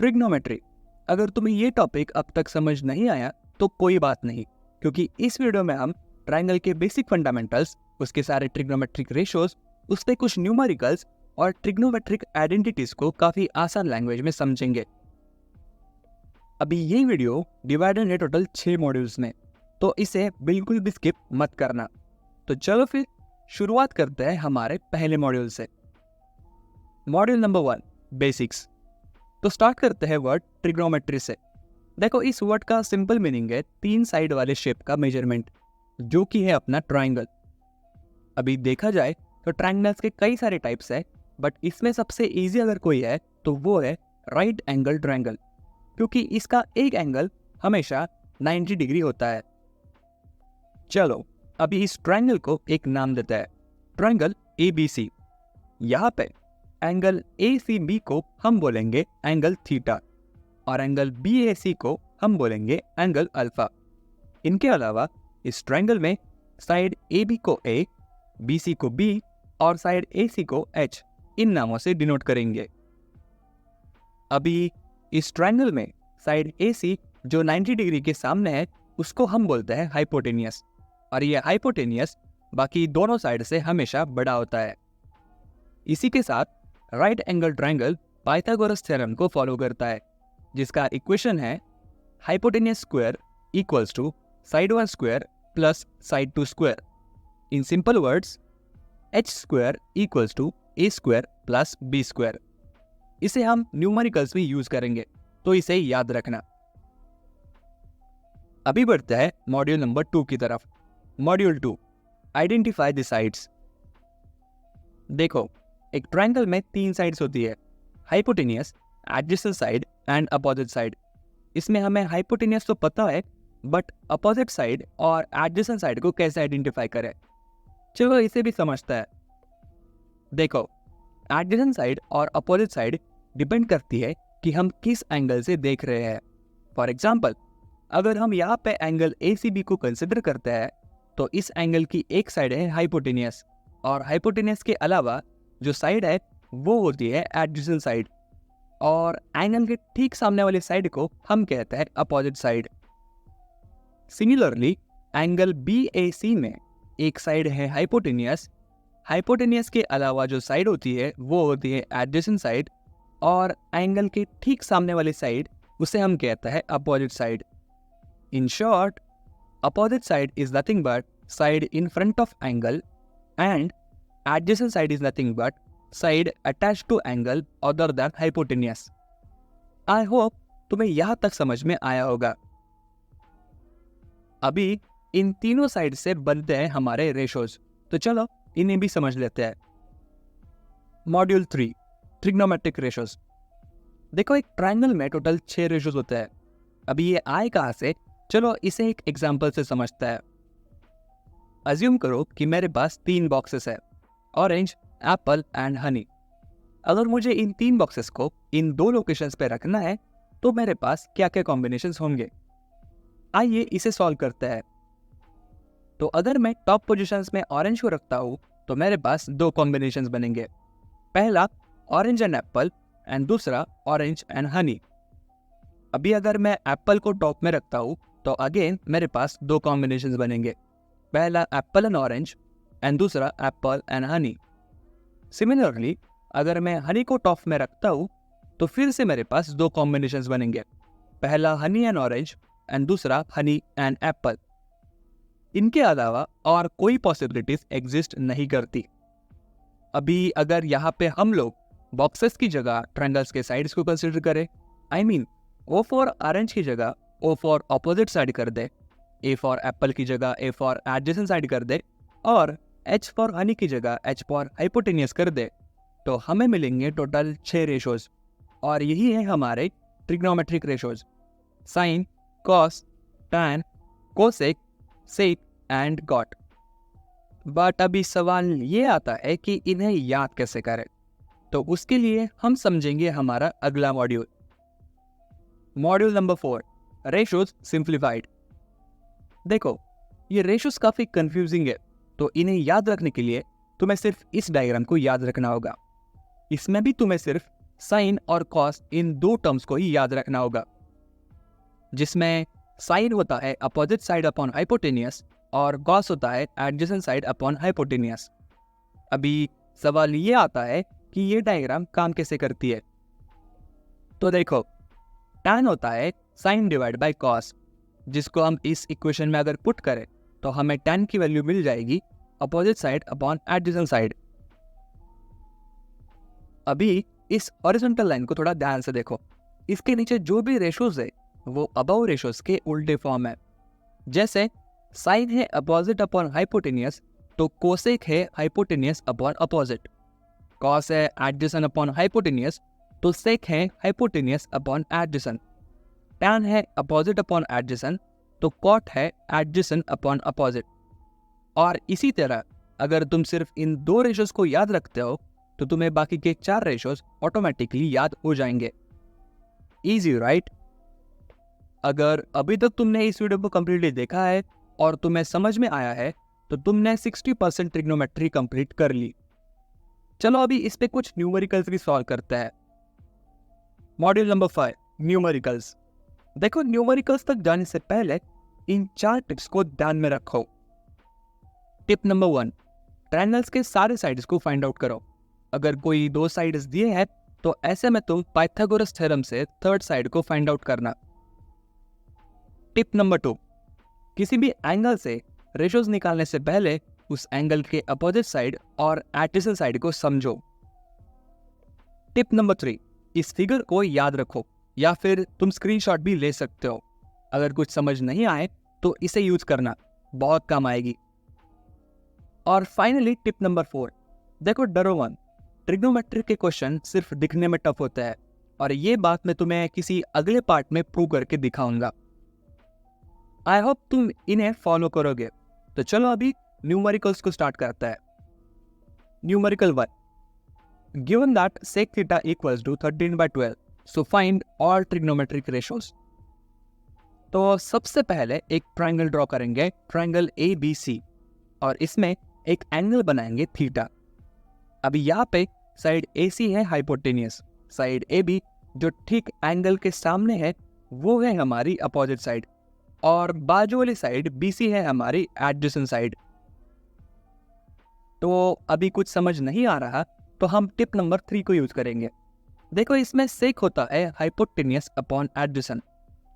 Trigonometry. अगर तुम्हें ये टॉपिक अब तक समझ नहीं आया तो कोई बात नहीं, क्योंकि इस वीडियो में हम ट्रायंगल के बेसिक फंडामेंटल्स, उसके सारे ट्रिग्नोमेट्रिक रेशियोज, उसके कुछ न्यूमेरिकल्स और ट्रिग्नोमेट्रिक आइडेंटिटीज को काफी आसान लैंग्वेज में समझेंगे। अभी ये वीडियो डिवाइडेड है टोटल 6 मॉड्यूल्स में, तो इसे बिल्कुल भी स्किप मत करना। तो चलो फिर शुरुआत करते हैं हमारे पहले मॉड्यूल से। Module number 1, basics. तो स्टार्ट करते हैं वर्ड ट्रिग्नोमेट्री से। देखो, इस वर्ड का सिंपल मीनिंग है 3 साइड वाले शेप का मेजरमेंट, जो कि है अपना ट्रायंगल। अभी देखा जाए तो ट्रायंगल्स के कई सारे टाइप्स है, बट इसमें सबसे इजी अगर कोई है तो वो है राइट एंगल ट्रायंगल, क्योंकि इसका एक एंगल हमेशा 90 डिग्री होता है। चलो अभी इस ट्रायंगल को एक नाम देता है, ट्रायंगल ABC। यहाँ पे एंगल ACB को हम बोलेंगे एंगल थीटा, और एंगल BAC को हम बोलेंगे एंगल अल्फा। इनके अलावा इस ट्रायंगल में साइड AB को A, BC को B और साइड AC को H इन नामों से डिनोट करेंगे। अभी इस ट्रायंगल में साइड AC जो 90 डिग्री के सामने है उसको हम बोलते हैं हाइपोटेनियस, और ये हाइपोटेनियस बाकी दोनों साइड से हमेशा बड़ा होता है। इसी के साथ right angle triangle Pythagoras theorem को फॉलो करता है, जिसका इक्वेशन है hypotenuse square equals to side 1 square plus side 2 square. In simple words, H square equals to A square plus B square. इसे हम न्यूमेरिकल्स में यूज करेंगे, तो इसे याद रखना। अभी बढ़ते हैं मॉड्यूल नंबर 2 की तरफ। Module 2, identify the sides. देखो, एक ट्रायंगल में 3 साइड्स होती है, hypotenuse, adjacent side and opposite side. इसमें हमें हाइपोटेनियस तो पता है, बट अपोजिट साइड और एडजेसेंट साइड को कैसे आइडेंटिफाई करें, चलो इसे भी समझता है। देखो, एडजेसेंट साइड और अपोजिट साइड डिपेंड करती है कि हम किस एंगल से देख रहे हैं। फॉर एग्जाम्पल, अगर हम यहाँ पे एंगल ACB को कंसिडर करते हैं तो इस एंगल की एक साइड है हाइपोटेनियस, और हाइपोटेनियस के अलावा जो साइड है वो होती है एडजेसेंट साइड, और एंगल के ठीक सामने वाली साइड को हम कहते हैं opposite side. Similarly angle BAC में एक साइड है हाइपोटेनियस, हाइपोटेनियस के अलावा जो साइड होती है वो होती है एडजेसेंट साइड, और एंगल के ठीक सामने वाली साइड उसे हम कहते हैं opposite side. In short, opposite side is nothing but side in front of angle, and adjacent side is nothing but side attached to angle other than hypotenuse. I hope तुम्हें यहाँ तक समझ में आया होगा। अभी इन तीनों साइड से बनते हैं हमारे रेशोज, तो चलो इन्हें भी समझ लेते हैं। Module 3, trigonometric ratios. देखो, एक ट्रायंगल में टोटल 6 रेशोज होते हैं। अभी ये आए कहाँ से, चलो इसे एक एग्जाम्पल से समझता है। अज्यूम करो कि मेरे पास 3 बॉक्सेस है, ऑरेंज, एप्पल एंड हनी। अगर मुझे इन 3 बॉक्सेस को इन 2 लोकेशंस पे रखना है तो मेरे पास क्या क्या कॉम्बिनेशंस होंगे। आइए इसे सॉल्व करते हैं। तो अगर मैं टॉप पोजीशंस में ऑरेंज को रखता हूँ तो मेरे पास 2 कॉम्बिनेशंस बनेंगे, पहला ऑरेंज एंड एप्पल एंड दूसरा ऑरेंज एंड हनी। अभी अगर मैं एप्पल को टॉप में रखता हूँ तो अगेन मेरे पास 2 कॉम्बिनेशंस बनेंगे, पहला एप्पल एंड ऑरेंज एंड दूसरा एप्पल एंड हनी। सिमिलरली अगर मैं हनी को टॉप में रखता हूँ तो फिर से मेरे पास 2 कॉम्बिनेशंस बनेंगे, पहला हनी एंड ऑरेंज एंड दूसरा हनी एंड एप्पल। इनके अलावा और कोई पॉसिबिलिटीज एग्जिस्ट नहीं करती। अभी अगर यहाँ पे हम लोग बॉक्सेस की जगह ट्रायंगल्स के साइड्स को कंसिडर करें, I mean O for orange की जगह O फॉर ऑपोजिट साइड कर दे, A फॉर एप्पल की जगह A फॉर एडजेसेंट साइड कर दे, और H फॉर हनी की जगह H फॉर हाइपोटेनियस कर दे, तो हमें मिलेंगे टोटल 6 रेशोज, और यही है हमारे trigonometric ratios, sine, cos, tan, cosec, sec and cot. But अभी सवाल ये आता है कि इन्हें याद कैसे करें, तो उसके लिए हम समझेंगे हमारा अगला module. Module number 4, ratios simplified. देखो, ये रेशोज काफी कंफ्यूजिंग है, तो इन्हें याद रखने के लिए तुम्हें सिर्फ इस डायग्राम को याद रखना होगा। इसमें भी तुम्हें सिर्फ साइन और कॉस इन दो टर्म्स को ही याद रखना होगा, जिसमें साइन होता है अपोजिट साइड अपॉन हाइपोटेनियस और कॉस होता है एडजेसेंट साइड अपॉन हाइपोटेनियस। अभी सवाल ये आता है कि ये डायग्राम काम कैसे करती है। तो देखो, tan होता है साइन डिवाइड बाय कॉस, जिसको हम इस इक्वेशन में अगर पुट करें तो हमें tan की वैल्यू मिल जाएगी opposite side upon adjacent side. अभी इस हॉरिजॉन्टल लाइन को थोड़ा ध्यान से देखो, इसके नीचे जो भी रेशोज है वो अबव रेशोज के उल्टे फॉर्म है। जैसे साइन है अपोजिट अपॉन हाइपोटेनियस तो कोसेक है हाइपोटेनियस अपॉन अपोजिट, कॉस है एडजेसेंट अपॉन हाइपोटेनियस तो सेक है हाइपोटेनियस अपॉन एडजेसेंट, tan है अपोजिट अपॉन एडजेसेंट तो कॉट है एडजेसेंट अपॉन अपोजिट। और इसी तरह अगर तुम सिर्फ इन दो रेशोज को याद रखते हो तो तुम्हें बाकी के 4 रेशोज ऑटोमेटिकली याद हो जाएंगे। Easy right? अगर अभी तक तुमने इस वीडियो को कंप्लीटली देखा है और तुम्हें समझ में आया है तो तुमने 60% ट्रिग्नोमेट्री कंप्लीट कर ली। चलो अभी इस पे कुछ न्यूमेरिकल्स भी सॉल्व करते हैं। Module number 5 numericals. देखो, न्यूमेरिकल्स तक जाने से पहले इन 4 टिप्स को ध्यान में रखो। टिप नंबर 1, ट्रायंगल्स के सारे साइड्स को फाइंड आउट करो। अगर कोई 2 साइड्स दिए हैं तो ऐसे में तुम पाइथागोरस थ्योरम से थर्ड साइड को फाइंड आउट करना। टिप नंबर 2, किसी भी एंगल से रेशोज निकालने से पहले उस एंगल के अपोजिट साइड और एडजेसेंट साइड को समझो। टिप नंबर 3, इस फिगर को याद रखो या फिर तुम स्क्रीनशॉट भी ले सकते हो। अगर कुछ समझ नहीं आए तो इसे यूज करना, बहुत काम आएगी। और फाइनली टिप नंबर 4, देखो डरो मत, ट्रिग्नोमेट्री के क्वेश्चन सिर्फ दिखने में टफ होता है और ये बात मैं तुम्हें किसी अगले पार्ट में प्रूव करके दिखाऊंगा। आई होप तुम इन्हें फॉलो करोगे। तो चलो अभी न्यूमेरिकल्स को स्टार्ट करता है। Numerical 1, given that sec theta equals to 13/12, so find all trigonometric ratios. तो सबसे पहले एक ट्रायंगल ड्रॉ करेंगे, ट्रायंगल ABC, और इसमें एक एंगल बनाएंगे थीटा। अभी यहाँ पे साइड AC है हाइपोटेनियस, साइड AB जो ठीक एंगल के सामने है वो है हमारी अपोजिट साइड, और बाजू वाली साइड BC है हमारी एडजेसेंट साइड। तो अभी कुछ समझ नहीं आ रहा तो हम टिप नंबर 3 को यूज करेंगे। देखो, इसमें सेक होता है हाइपोटेनियस अपॉन एडजेसेंट।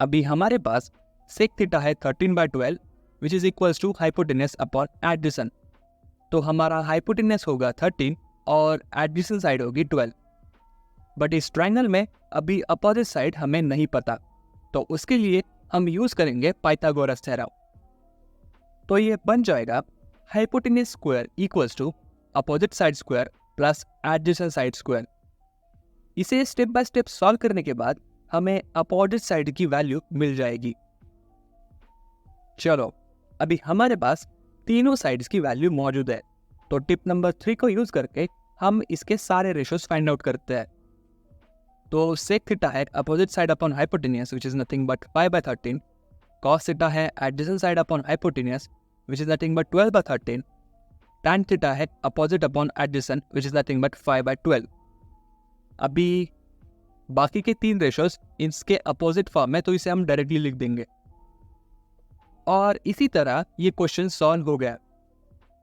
अभी हमारे पास सेक थीटा है 13/12 which is equals to hypotenuse upon adjacent. तो हमारा हाइपोटेनियस होगा 13 और एडजेसेंट साइड होगी 12। बट इस ट्रायंगल में अभी अपोजिट साइड हमें नहीं पता, तो उसके लिए हम यूज करेंगे पाइथागोरस थ्योरम। तो ये बन जाएगा hypotenuse square equals to opposite side square plus adjacent side square. इसे स्टेप बाय स्टेप सॉल्व करने के बाद हमें अपोजिट साइड की वैल्यू मिल जाएगी। चलो, अभी हमारे पास तीनों साइड्स की वैल्यू मौजूद है, तो टिप नंबर 3 को यूज करके हम इसके सारे रेशोज फाइंड आउट करते हैं। तो सेक थीटा है opposite side upon hypotenuse which is nothing but 5/13, cos theta है adjacent side upon hypotenuse which is nothing but 12/13, tan theta है opposite upon adjacent which is nothing but 5/12। अभी बाकी के 3 ratios इसके अपोजिट फॉर्म में, तो इसे हम डायरेक्टली लिख देंगे। और इसी तरह ये क्वेश्चन सॉल्व हो गया।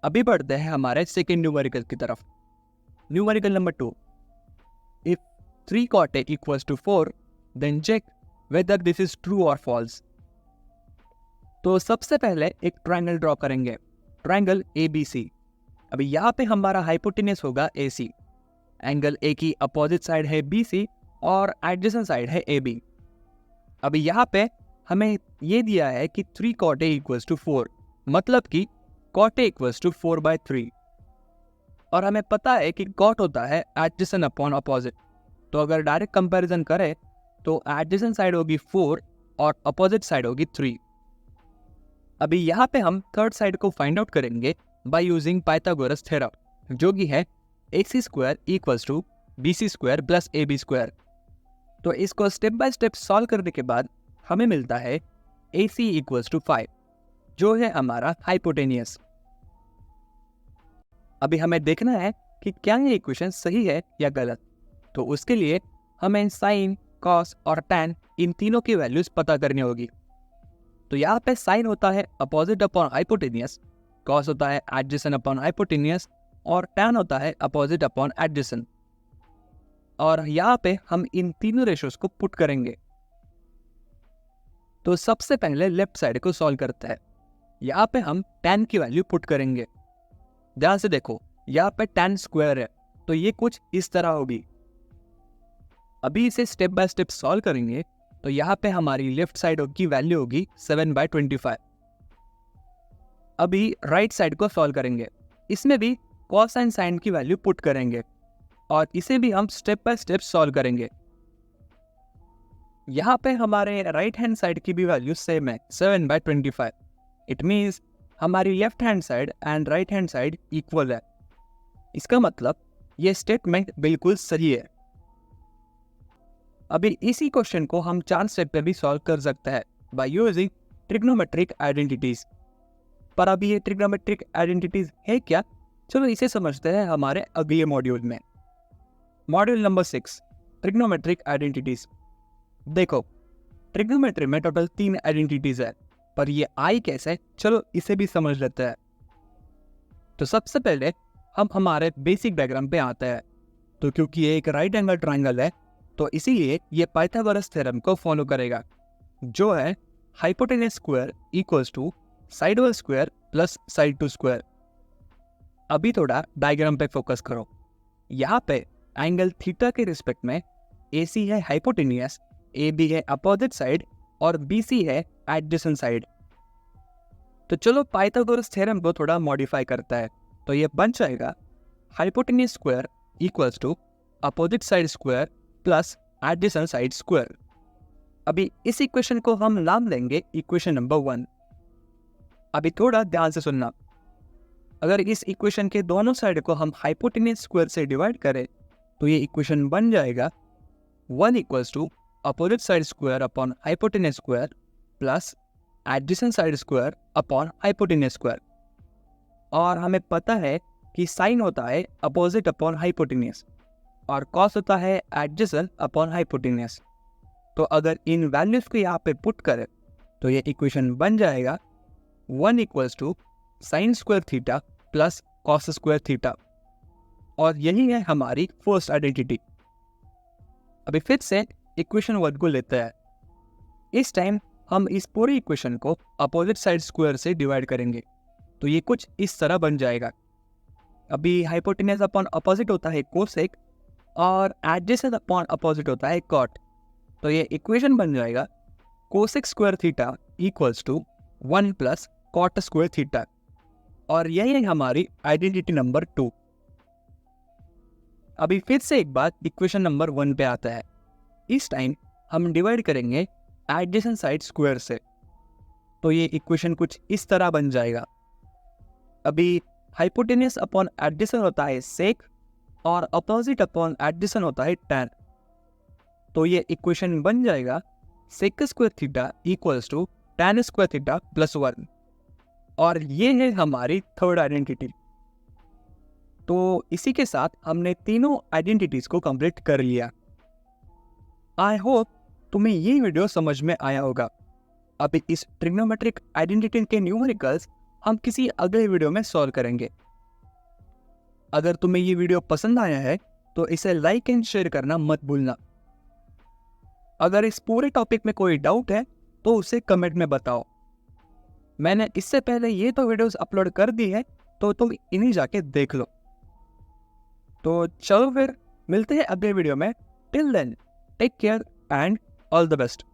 अभी बढ़ते हैं हमारे सेकेंड न्यूमेरिकल की तरफ। Numerical number 2, if 3 cot A equals to 4, then check whether this is true or false। तो सबसे पहले एक ट्रायंगल ड्रॉ करेंगे, ट्रायंगल ABC। अभी यहाँ पे हमारा हाइपोटेनियस होगा AC, एंगल A की अपोजिट साइड है BC और एडजेसेंट साइड है AB। अभी यहाँ पे हमें ये दिया है कि 3 cot A equals to 4, मतलब कि cot A equals to 4/3, और हमें पता है कि cot होता है एडजेसेंट अपॉन अपोजिट। तो अगर डायरेक्ट कंपैरिजन करें तो एडजेसेंट साइड होगी 4 और अपोजिट साइड होगी 3। अभी यहाँ पे हम थर्ड साइड को फाइंड आउट करेंगे बाय यूजिंग पाइथागोरस थ्योरम, जो कि है AC² equals to BC² plus AB²। तो इसको स्टेप बाय स्टेप सॉल्व करने के बाद हमें मिलता है AC इक्वल्स टू 5, जो है हमारा हाइपोटेनियस। अभी हमें देखना है कि क्या ये इक्वेशन सही है या गलत। तो उसके लिए हमें साइन, कॉस और टैन इन तीनों की वैल्यूज पता करनी होगी। तो यहाँ पे साइन होता है अपोजिट अपॉन हाइपोटेनियस, कॉस होता है एडजेसेंट अपॉन हाइपोटेनियस और टैन होता है अपोजिट अपॉन एडजेसेंट। और यहाँ पे हम इन तीनों रेशियोज को पुट करेंगे। तो सबसे पहले लेफ्ट साइड को सॉल्व करते हैं। यहाँ पे हम टैन की वैल्यू पुट करेंगे। ध्यान से देखो, यहाँ पे टैन स्क्वायर है तो ये कुछ इस तरह होगी। अभी इसे स्टेप बाय स्टेप सॉल्व करेंगे तो यहाँ पे हमारी लेफ्ट साइड की वैल्यू होगी 7/25। अभी राइट साइड को सॉल्व करेंगे। इसमें भी कॉस एंड साइन की वैल्यू पुट करेंगे और इसे भी हम स्टेप बाय स्टेप सॉल्व करेंगे। यहाँ पे हमारे राइट हैंड साइड की भी वैल्यू सेम है 7/25। इट मीन्स हमारी left hand side and right hand side equal है। इसका मतलब ये स्टेटमेंट बिल्कुल सही है। अभी इसी क्वेश्चन को हम 4 स्टेप पे भी सॉल्व कर सकते हैं बाय यूजिंग ट्रिग्नोमेट्रिक आइडेंटिटीज। पर अभी ये ट्रिग्नोमेट्रिक आइडेंटिटीज है क्या, चलो इसे समझते हैं हमारे अगले मॉड्यूल में। Module number 6, trigonometric identities. देखो, ट्रिग्नोमेट्री में टोटल 3 आइडेंटिटीज है, पर ये आई कैसे, चलो इसे भी समझ लेते हैं। तो सबसे पहले हम हमारे बेसिक डायग्राम पे आते हैं। तो क्योंकि ये एक राइट एंगल ट्राइंगल है तो इसीलिए ये पाइथागोरस थ्योरम को फॉलो करेगा, जो है hypotenuse square equals to side one square plus side two square. अभी थोड़ा डायग्राम पे फोकस करो। यहाँ पे एंगल थीटा के रिस्पेक्ट में AC है हाइपोटेनियस, AB है अपोजिट साइड और BC है एडजेसेंट साइड। तो चलो पाइथागोरस थ्योरम को थोड़ा मॉडिफाई करता है। तो ये बन जाएगा hypotenuse square equals to opposite side square plus adjacent side square. अभी इस इक्वेशन को हम नाम देंगे इक्वेशन नंबर 1। अभी थोड़ा ध्यान से सुनना। अगर इस इक्वेशन के दोनों साइड को हम हाइपोटेनियस स्क्वायर से डिवाइड करें तो ये इक्वेशन बन जाएगा 1 equals to opposite side square upon hypotenuse square plus adjacent side square upon hypotenuse square. और हमें पता है कि साइन होता है अपोजिट अपॉन हाइपोटेनियस और कॉस होता है एडजेसेंट अपॉन हाइपोटेनियस। तो अगर इन वैल्यूज को यहाँ पे पुट करें तो ये इक्वेशन बन जाएगा 1 equals to sine square theta plus cos square theta. और यही है हमारी फर्स्ट आइडेंटिटी। अभी फिर से इक्वेशन 1 को लेते हैं। इस टाइम हम इस पूरी इक्वेशन को अपोजिट साइड स्क्वायर से डिवाइड करेंगे तो ये कुछ इस तरह बन जाएगा। अभी हाइपोटेनस अपॉन अपोजिट होता है कोसेक और एडजेसेंट अपॉन अपोजिट होता है कॉट। तो ये इक्वेशन बन जाएगा cosec square theta equals to 1 plus cot square theta. और यही है हमारी आइडेंटिटी नंबर 2। अभी फिर से एक बार इक्वेशन नंबर 1 पे आता है। इस टाइम हम डिवाइड करेंगे एडजेसेंट साइड स्क्वायर से तो ये इक्वेशन कुछ इस तरह बन जाएगा। अभी हाइपोटेनस अपॉन एडजेसेंट होता है सेक और अपोजिट अपॉन एडजेसेंट होता है टैन। तो ये इक्वेशन बन जाएगा sec square theta equals to tan square theta plus 1। और ये है हमारी थर्ड आइडेंटिटी। तो इसी के साथ हमने तीनों आइडेंटिटीज को कंप्लीट कर लिया। आई होप तुम्हें ये वीडियो समझ में आया होगा। अभी इस ट्रिग्नोमेट्रिक आइडेंटिटी के न्यूमेरिकल्स हम किसी अगले वीडियो में सॉल्व करेंगे। अगर तुम्हें ये वीडियो पसंद आया है तो इसे लाइक एंड शेयर करना मत भूलना। अगर इस पूरे टॉपिक में कोई डाउट है तो उसे कमेंट में बताओ। मैंने इससे पहले ये तो वीडियोस अपलोड कर दी है तो तुम इन्हीं जाके देख लो। तो चलो फिर मिलते हैं अगले वीडियो में। Till then take care and all the best.